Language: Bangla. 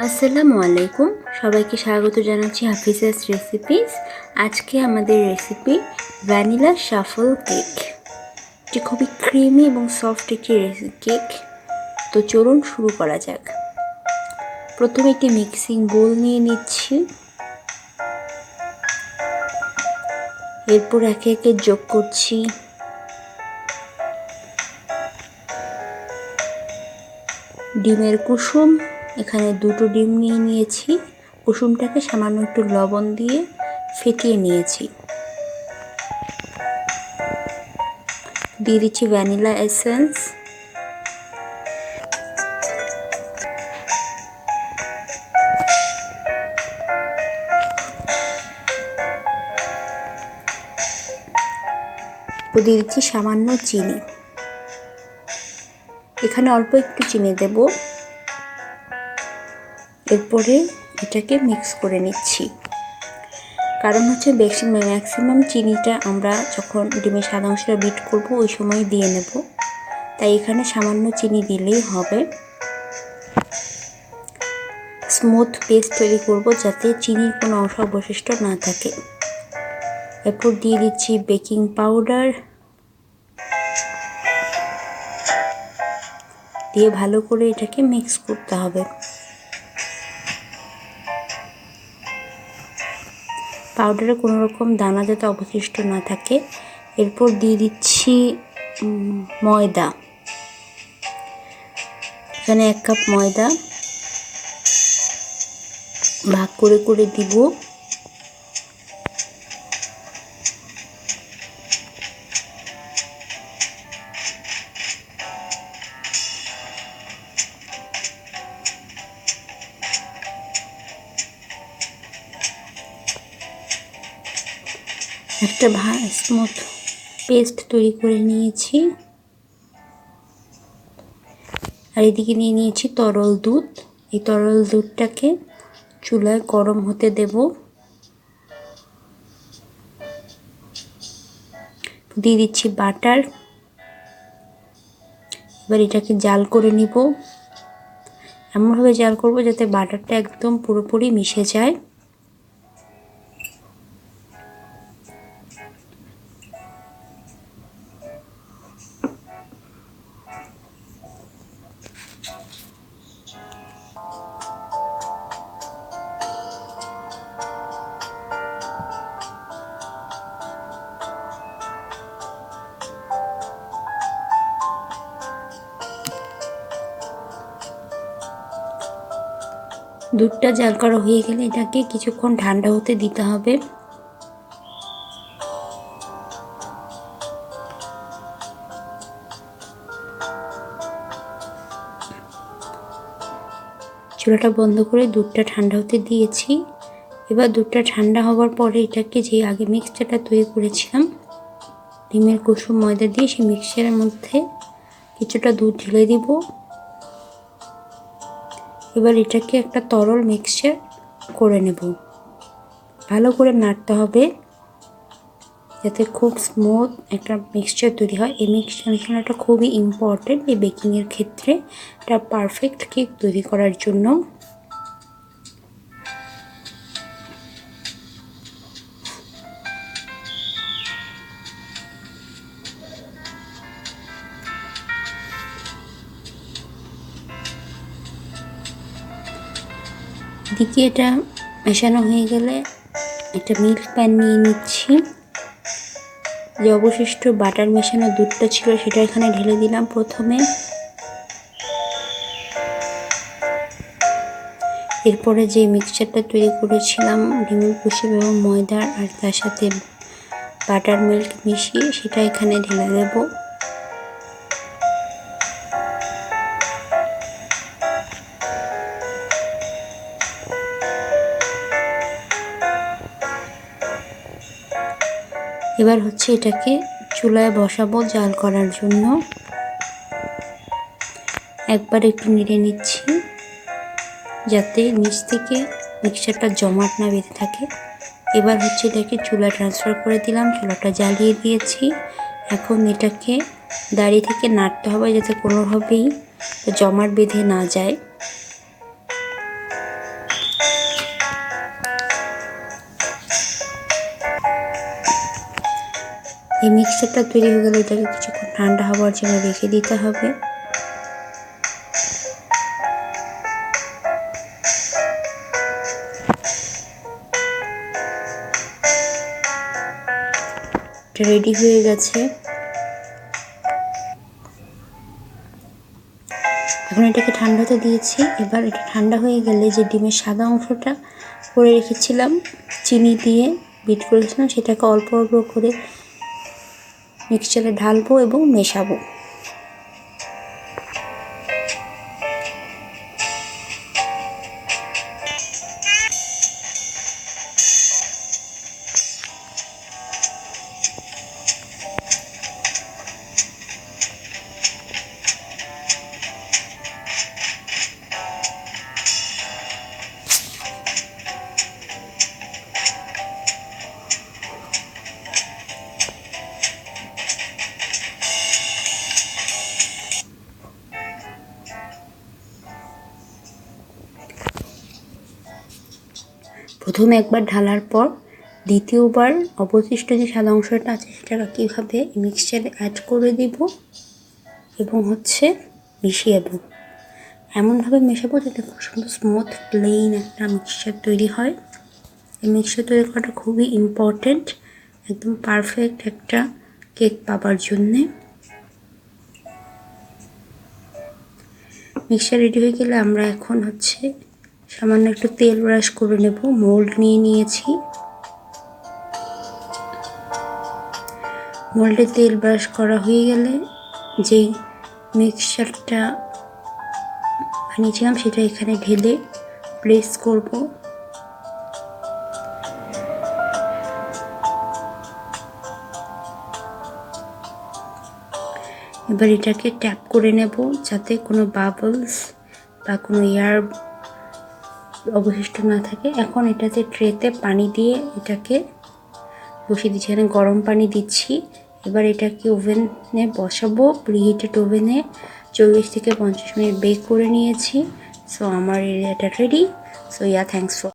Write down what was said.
আসসালামু আলাইকুম, সবাইকে স্বাগত জানাচ্ছি হাফিজাস রেসিপিস। আজকে আমাদের রেসিপি ভ্যানিলা শাফল কেক। এটি খুবই ক্রিমি এবং সফট একটি কেক। তো চলুন শুরু করা যাক। প্রথমে একটি মিক্সিং বোল নিয়ে নিচ্ছি। এরপর একে একে যোগ করছি ডিমের কুসুম। এখানে দুটো ডিম নিয়ে নিয়েছি। কুসুমটাকে সামান্য একটু লবণ দিয়ে ফেটিয়ে নিয়েছি। দিয়ে দিচ্ছি ভ্যানিলা এসেন্স। দিয়ে দিচ্ছি সামান্য চিনি। এখানে অল্প একটু চিনি দেব। এরপরে এটাকে মিক্স করে নিচ্ছি। কারণ হচ্ছে ম্যাক্সিমাম চিনিটা আমরা যখন ডিমের সাদা অংশটা বিট করব ওই সময় দিয়ে নেব, তাই এখানে সামান্য চিনি দিলেই হবে। স্মুথ পেস্ট তৈরি করব যাতে চিনির কোনো অংশ অবশিষ্ট না থাকে। এরপর দিয়ে দিচ্ছি বেকিং পাউডার। দিয়ে ভালো করে এটাকে মিক্স করতে হবে। পাউডারে কোনো রকম দানা যাতে অবশিষ্ট না থাকে। এরপর দিয়ে দিচ্ছি ময়দা। এখানে 1 কাপ ময়দা ভাগ করে করে দিব। একটা স্মুথ পেস্ট তৈরি করে নিয়েছি। আর এদিকে নিয়ে নিয়েছি তরল দুধ। এই তরল দুধটাকে চুলায় গরম হতে দেব। দিয়ে দিচ্ছি বাটার। এবার এটাকে জাল করে নিব। এমনভাবে জাল করব যাতে বাটারটা একদম পুরোপুরি মিশে যায়। দুধটা জাল করা হয়ে গেলে এটাকে কিছুক্ষণ ঠান্ডা হতে দিতে হবে। চুলাটা বন্ধ করে দুধটা ঠান্ডা হতে দিয়েছি। এবার দুধটা ঠান্ডা হওয়ার পরে এটাকে যে আগে মিক্সচারটা তৈরি করেছিলাম ডিমের কুসুম ময়দা দিয়ে, সেই মিক্সচারের মধ্যে কিছুটা দুধ ঢেলে দিব। এবার এটাকে একটা তরল মিক্সচার করে নেব। ভালো করে নাড়তে হবে যাতে খুব স্মুথ একটা মিক্সচার তৈরি হয়। এই মিক্সচারটা খুবই ইম্পর্টেন্ট এই বেকিংয়ের ক্ষেত্রে, একটা পারফেক্ট কেক তৈরি করার জন্য। এদিকে এটা মেশানো হয়ে গেলে একটা মিল্ক প্যান নিয়ে নিচ্ছি। যে অবশিষ্ট বাটার মেশানো দুধটা ছিল সেটা এখানে ঢেলে দিলাম প্রথমে। এরপরে যে মিক্সচারটা তৈরি করেছিলাম ডিমের কুসুম এবং ময়দার আর তার সাথে বাটার মিল্ক মিশিয়ে সেটা এখানে ঢেলে দেব। এবার হচ্ছে এটাকে চুলায় বসাবো জাল করার জন্য। একবার একটু নেড়ে নিচ্ছি যাতে নিচ থেকে মিক্সচারটা জমাট না বেঁধে থাকে। এবার হচ্ছে এটাকে চুলা ট্রান্সফার করে দিলাম। চুলাটা জ্বালিয়ে দিয়েছি। এখন এটাকে দাঁড়িয়ে থেকে নাড়তে হবে যাতে কোনোভাবেই জমাট বেঁধে না যায়। এই মিক্সচারটা তৈরি হয়ে গেলে এটাকে কিছুক্ষণ ঠান্ডা হওয়ার জন্য রেখে দিতে হবে। এটা রেডি হয়ে গেছে। এখন এটাকে ঠান্ডা হতে দিয়েছি। এবার এটা ঠান্ডা হয়ে গেলে যে ডিমের সাদা অংশটা করে রেখেছিলাম চিনি দিয়ে বিট করেছিলাম, সেটাকে অল্প অল্প করে মিক্সচারে ঢালবো এবং মেশাবো। প্রথমে একবার ঢালার পর দ্বিতীয়বার অবশিষ্ট যে সাদা অংশটা আছে সেটাকে কীভাবে মিক্সচারে অ্যাড করে দিব এবং মিশিয়ে দেবো। এমনভাবে মেশাবো যাতে খুব সুন্দর স্মুথ প্লেন একটা মিক্সচার তৈরি হয়। এই মিক্সচার তৈরি করাটা খুবই ইম্পর্টেন্ট, একদম পারফেক্ট একটা কেক পাবার জন্যে। মিক্সচার রেডি হয়ে গেলে আমরা এখন সামান্য একটু তেল ব্রাশ করে নেব। মোল্ড নিয়ে নিয়েছি, মোল্ডে তেল ব্রাশ করা হয়ে গেলে যেই মিক্সচারটা বানিয়েছিলাম সেটা এখানে ঢেলে প্রেস করব। এবার এটাকে ট্যাপ করে নেব যাতে কোনো বাবলস বা কোনো এয়ার অবশিষ্ট না থাকে। এখন এটাতে ট্রেতে পানি দিয়ে এটাকে বসিয়ে দিচ্ছি, এখানে গরম পানি দিচ্ছি। এবার এটাকে ওভেনে বসাবো, প্রিহিটেড ওভেনে 40 থেকে 50 মিনিট বেক করে নিয়েছি। সো আমার এটা রেডি। So thanks for